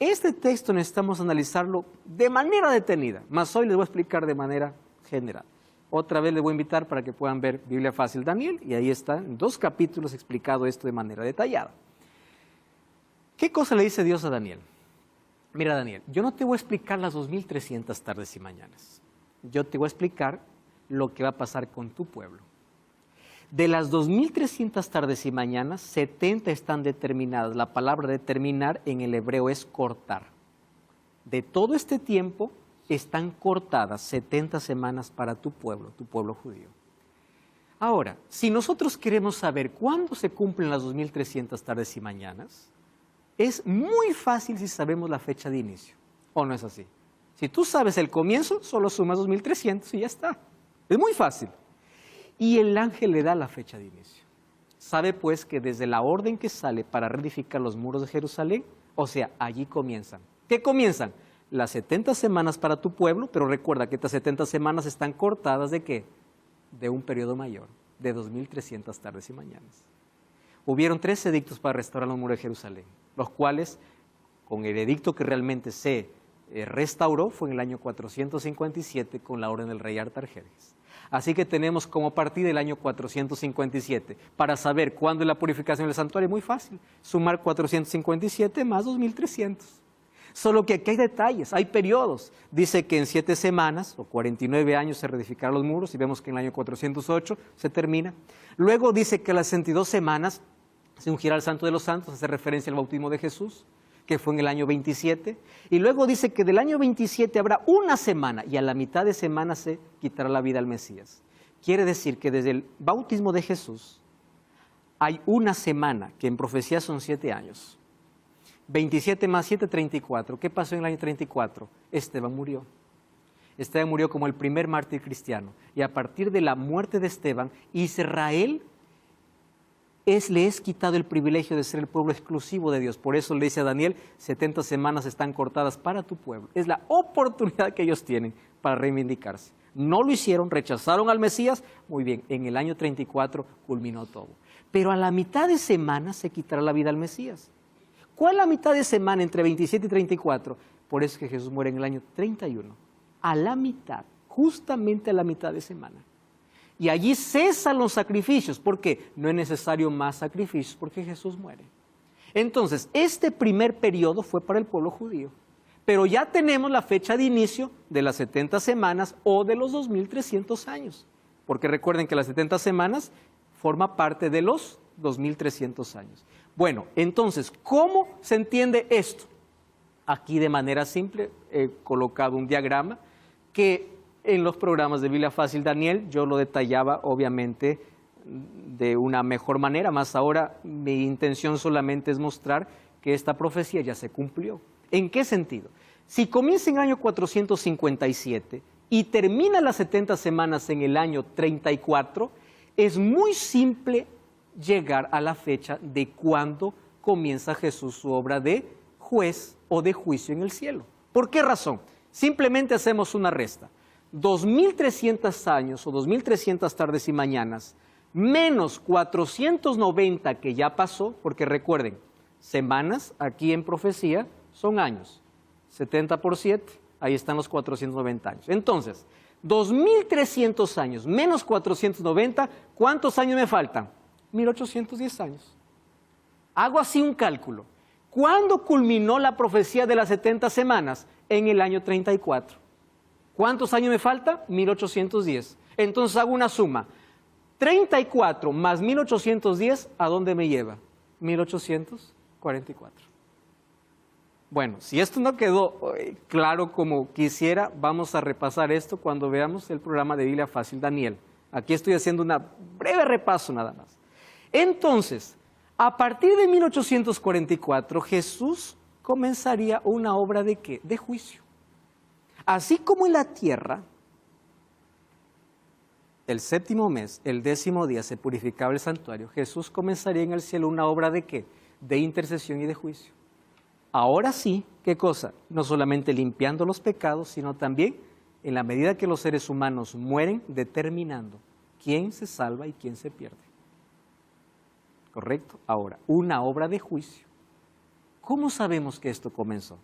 Este texto necesitamos analizarlo de manera detenida, mas hoy les voy a explicar de manera general. Otra vez les voy a invitar para que puedan ver Biblia Fácil Daniel, y ahí está, en 2 capítulos explicado esto de manera detallada. ¿Qué cosa le dice Dios a Daniel? Mira, Daniel, yo no te voy a explicar las 2300 tardes y mañanas. Yo te voy a explicar lo que va a pasar con tu pueblo. De las 2300 tardes y mañanas, 70 están determinadas. La palabra determinar en el hebreo es cortar. De todo este tiempo están cortadas 70 semanas para tu pueblo judío. Ahora, si nosotros queremos saber cuándo se cumplen las 2300 tardes y mañanas, es muy fácil si sabemos la fecha de inicio, ¿o no es así? Si tú sabes el comienzo, solo sumas 2300 y ya está. Es muy fácil. Y el ángel le da la fecha de inicio. Sabe pues que desde la orden que sale para reedificar los muros de Jerusalén, o sea, allí comienzan. ¿Qué comienzan? Las 70 semanas para tu pueblo, pero recuerda que estas 70 semanas están cortadas ¿de qué? De un periodo mayor, de 2300 tardes y mañanas. Hubieron 3 edictos para restaurar los muros de Jerusalén, los cuales, con el edicto que realmente se restauró, fue en el año 457 con la orden del rey Artajerjes. Así que tenemos como partida el año 457. Para saber cuándo es la purificación del santuario, muy fácil. Sumar 457 más 2300. Solo que aquí hay detalles, hay periodos. Dice que en 7 semanas o 49 años se reedificarán los muros y vemos que en el año 408 se termina. Luego dice que a las 62 semanas se ungirá al Santo de los Santos, hace referencia al bautismo de Jesús. que fue en el año 27, y luego dice que del año 27 habrá una semana, y a la mitad de semana se quitará la vida al Mesías. Quiere decir que desde el bautismo de Jesús hay una semana, que en profecía son 7 años. 27 más 7, 34. ¿Qué pasó en el año 34? Esteban murió. Esteban murió como el primer mártir cristiano. Y a partir de la muerte de Esteban, Israel le es quitado el privilegio de ser el pueblo exclusivo de Dios. Por eso le dice a Daniel, 70 semanas están cortadas para tu pueblo. Es la oportunidad que ellos tienen para reivindicarse. No lo hicieron, rechazaron al Mesías. Muy bien, en el año 34 culminó todo. Pero a la mitad de semana se quitará la vida al Mesías. ¿Cuál es la mitad de semana entre 27 y 34? Por eso es que Jesús muere en el año 31. A la mitad, justamente a la mitad de semana. Y allí cesan los sacrificios, porque no es necesario más sacrificios, porque Jesús muere. Entonces, este primer periodo fue para el pueblo judío, pero ya tenemos la fecha de inicio de las 70 semanas o de los 2300 años, porque recuerden que las 70 semanas forma parte de los 2300 años. Bueno, entonces, ¿cómo se entiende esto? Aquí de manera simple he colocado un diagrama que en los programas de Biblia Fácil Daniel yo lo detallaba obviamente de una mejor manera, más ahora mi intención solamente es mostrar que esta profecía ya se cumplió. ¿En qué sentido? Si comienza en el año 457 y termina las 70 semanas en el año 34, es muy simple llegar a la fecha de cuando comienza Jesús su obra de juez o de juicio en el cielo. ¿Por qué razón? Simplemente hacemos una resta. 2300 años o 2300 tardes y mañanas, menos 490 que ya pasó, porque recuerden, semanas aquí en profecía son años. 70 por 7, ahí están los 490 años. Entonces, 2300 años menos 490, ¿cuántos años me faltan? 1810 años. Hago así un cálculo. ¿Cuándo culminó la profecía de las 70 semanas? En el año 34. ¿Cuántos años me falta? 1810. Entonces hago una suma. 34 más 1810, ¿a dónde me lleva? 1844. Bueno, si esto no quedó claro como quisiera, vamos a repasar esto cuando veamos el programa de Biblia Fácil Daniel. Aquí estoy haciendo un breve repaso nada más. Entonces, a partir de 1844, Jesús comenzaría una obra ¿de qué? De juicio. Así como en la tierra, el 7º mes, el 10º día, se purificaba el santuario, Jesús comenzaría en el cielo una obra ¿de qué? De intercesión y de juicio. Ahora sí, ¿qué cosa? No solamente limpiando los pecados, sino también, en la medida que los seres humanos mueren, determinando quién se salva y quién se pierde. ¿Correcto? Ahora, una obra de juicio. ¿Cómo sabemos que esto comenzó?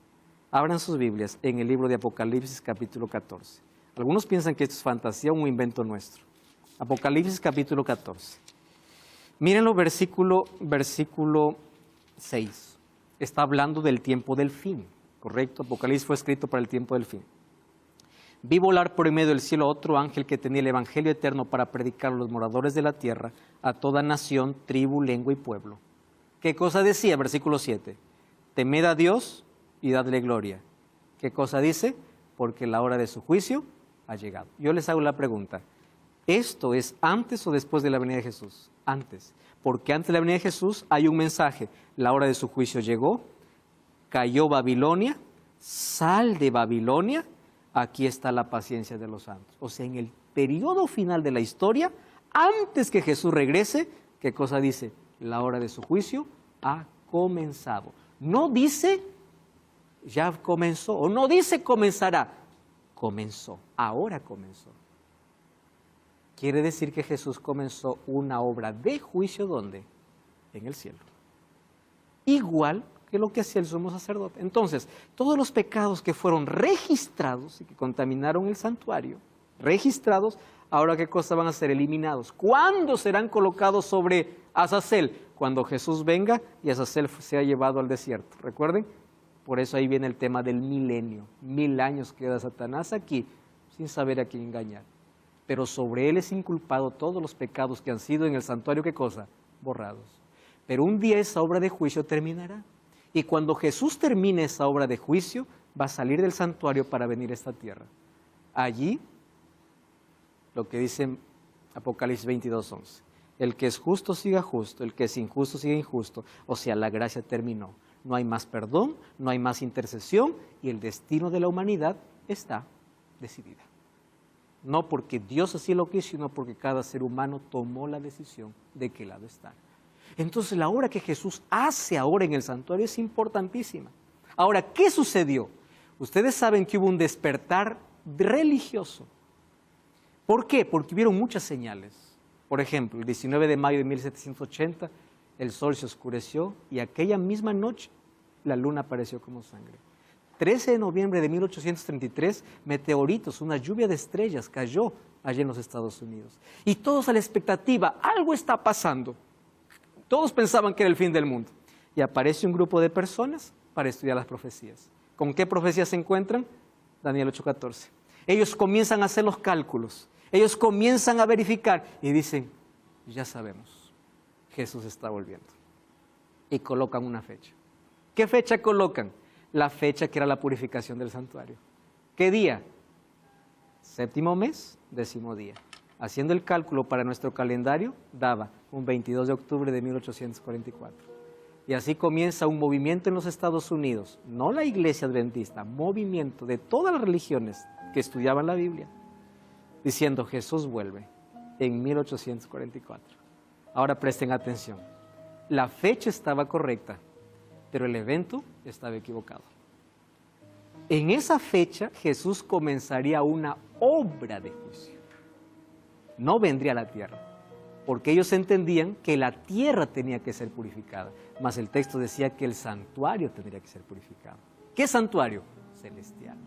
Abran sus Biblias en el libro de Apocalipsis capítulo 14. Algunos piensan que esto es fantasía o un invento nuestro. Apocalipsis capítulo 14. Mírenlo, versículo 6. Está hablando del tiempo del fin, ¿correcto? Apocalipsis fue escrito para el tiempo del fin. Vi volar por en medio del cielo otro ángel que tenía el evangelio eterno para predicar a los moradores de la tierra, a toda nación, tribu, lengua y pueblo. ¿Qué cosa decía? Versículo 7. Temed a Dios y dadle gloria. ¿Qué cosa dice? Porque la hora de su juicio ha llegado. Yo les hago la pregunta, ¿esto es antes o después de la venida de Jesús? Antes, porque antes de la venida de Jesús hay un mensaje, la hora de su juicio llegó, cayó Babilonia, sal de Babilonia, aquí está la paciencia de los santos. O sea, en el periodo final de la historia, antes que Jesús regrese, ¿qué cosa dice? La hora de su juicio ha comenzado. No dice ya comenzó, o no dice comenzará, comenzó, ahora comenzó. Quiere decir que Jesús comenzó una obra de juicio, ¿dónde? En el cielo. Igual que lo que hacía el sumo sacerdote. Entonces, todos los pecados que fueron registrados y que contaminaron el santuario, registrados, ahora ¿qué cosa van a ser? Eliminados. ¿Cuándo serán colocados sobre Azazel? Cuando Jesús venga y Azazel sea llevado al desierto. Recuerden, por eso ahí viene el tema del milenio. 1000 años queda Satanás aquí sin saber a quién engañar. Pero sobre él es inculpado todos los pecados que han sido en el santuario, ¿qué cosa? Borrados. Pero un día esa obra de juicio terminará. Y cuando Jesús termine esa obra de juicio, va a salir del santuario para venir a esta tierra. Allí, lo que dice Apocalipsis 22:11, el que es justo siga justo, el que es injusto siga injusto. O sea, la gracia terminó. No hay más perdón, no hay más intercesión y el destino de la humanidad está decidida. No porque Dios así lo quiso, sino porque cada ser humano tomó la decisión de qué lado estar. Entonces la obra que Jesús hace ahora en el santuario es importantísima. Ahora, ¿qué sucedió? Ustedes saben que hubo un despertar religioso. ¿Por qué? Porque hubieron muchas señales. Por ejemplo, el 19 de mayo de 1780, el sol se oscureció y aquella misma noche la luna apareció como sangre. 13 de noviembre de 1833, meteoritos, una lluvia de estrellas cayó allí en los Estados Unidos. Y todos a la expectativa, algo está pasando. Todos pensaban que era el fin del mundo. Y aparece un grupo de personas para estudiar las profecías. ¿Con qué profecías se encuentran? Daniel 8:14. Ellos comienzan a hacer los cálculos. Ellos comienzan a verificar y dicen, ya sabemos, Jesús está volviendo. Y colocan una fecha. ¿Qué fecha colocan? La fecha que era la purificación del santuario. ¿Qué día? 7º mes, 10º día. Haciendo el cálculo para nuestro calendario, daba un 22 de octubre de 1844. Y así comienza un movimiento en los Estados Unidos, no la iglesia adventista, movimiento de todas las religiones que estudiaban la Biblia, diciendo Jesús vuelve en 1844. Ahora presten atención, la fecha estaba correcta, pero el evento estaba equivocado. En esa fecha Jesús comenzaría una obra de juicio. No vendría a la tierra, porque ellos entendían que la tierra tenía que ser purificada, mas el texto decía que el santuario tendría que ser purificado. ¿Qué santuario? Celestial.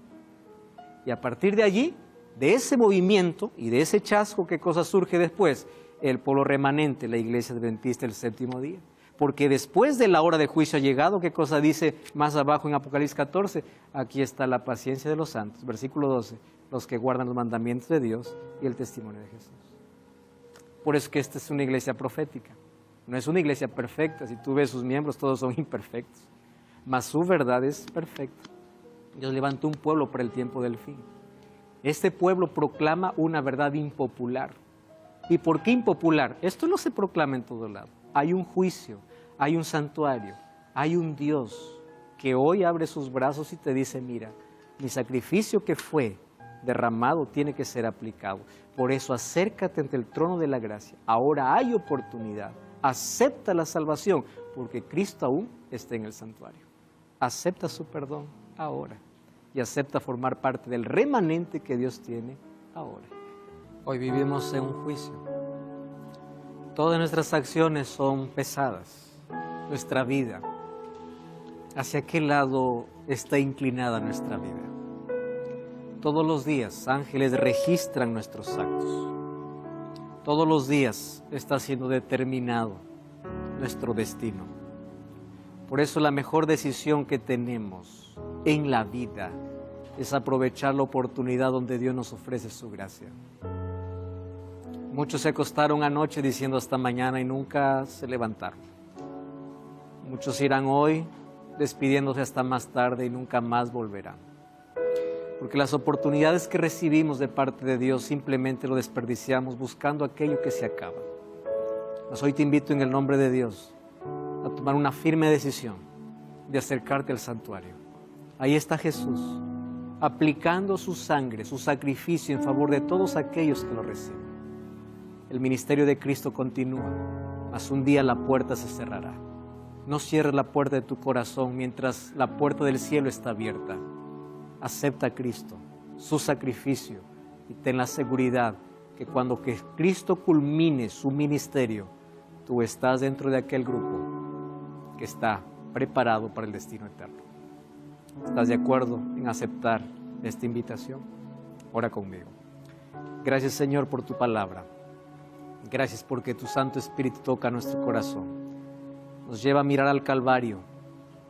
Y a partir de allí, de ese movimiento y de ese chasco, ¿qué cosa surge después? El pueblo remanente, la iglesia adventista, el 7º día. Porque después de la hora de juicio ha llegado, ¿qué cosa dice más abajo en Apocalipsis 14? Aquí está la paciencia de los santos, versículo 12, los que guardan los mandamientos de Dios y el testimonio de Jesús. Por eso es que esta es una iglesia profética, no es una iglesia perfecta. Si tú ves sus miembros, todos son imperfectos, mas su verdad es perfecta. Dios levantó un pueblo para el tiempo del fin. Este pueblo proclama una verdad impopular. ¿Y por qué impopular? Esto no se proclama en todo lado. Hay un juicio, hay un santuario, hay un Dios que hoy abre sus brazos y te dice, mira, mi sacrificio que fue derramado tiene que ser aplicado. Por eso acércate ante el trono de la gracia. Ahora hay oportunidad. Acepta la salvación, porque Cristo aún está en el santuario. Acepta su perdón ahora y acepta formar parte del remanente que Dios tiene ahora. Hoy vivimos en un juicio. Todas nuestras acciones son pesadas. Nuestra vida, ¿hacia qué lado está inclinada nuestra vida? Todos los días ángeles registran nuestros actos. Todos los días está siendo determinado nuestro destino. Por eso la mejor decisión que tenemos en la vida es aprovechar la oportunidad donde Dios nos ofrece su gracia. Muchos se acostaron anoche diciendo hasta mañana y nunca se levantaron. Muchos irán hoy despidiéndose hasta más tarde y nunca más volverán. Porque las oportunidades que recibimos de parte de Dios simplemente lo desperdiciamos buscando aquello que se acaba. Mas hoy te invito en el nombre de Dios a tomar una firme decisión de acercarte al santuario. Ahí está Jesús, aplicando su sangre, su sacrificio en favor de todos aquellos que lo reciben. El ministerio de Cristo continúa, mas un día la puerta se cerrará. No cierres la puerta de tu corazón mientras la puerta del cielo está abierta. Acepta a Cristo, su sacrificio, y ten la seguridad que cuando que Cristo culmine su ministerio, tú estás dentro de aquel grupo que está preparado para el destino eterno. ¿Estás de acuerdo en aceptar esta invitación? Ora conmigo. Gracias, Señor, por tu palabra. Gracias porque tu Santo Espíritu toca nuestro corazón. Nos lleva a mirar al Calvario,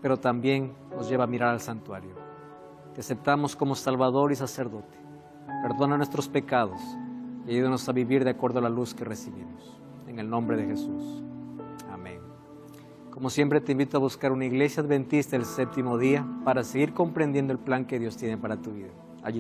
pero también nos lleva a mirar al santuario. Te aceptamos como Salvador y Sacerdote. Perdona nuestros pecados y ayúdanos a vivir de acuerdo a la luz que recibimos. En el nombre de Jesús. Amén. Como siempre, te invito a buscar una iglesia adventista el séptimo día para seguir comprendiendo el plan que Dios tiene para tu vida. Allí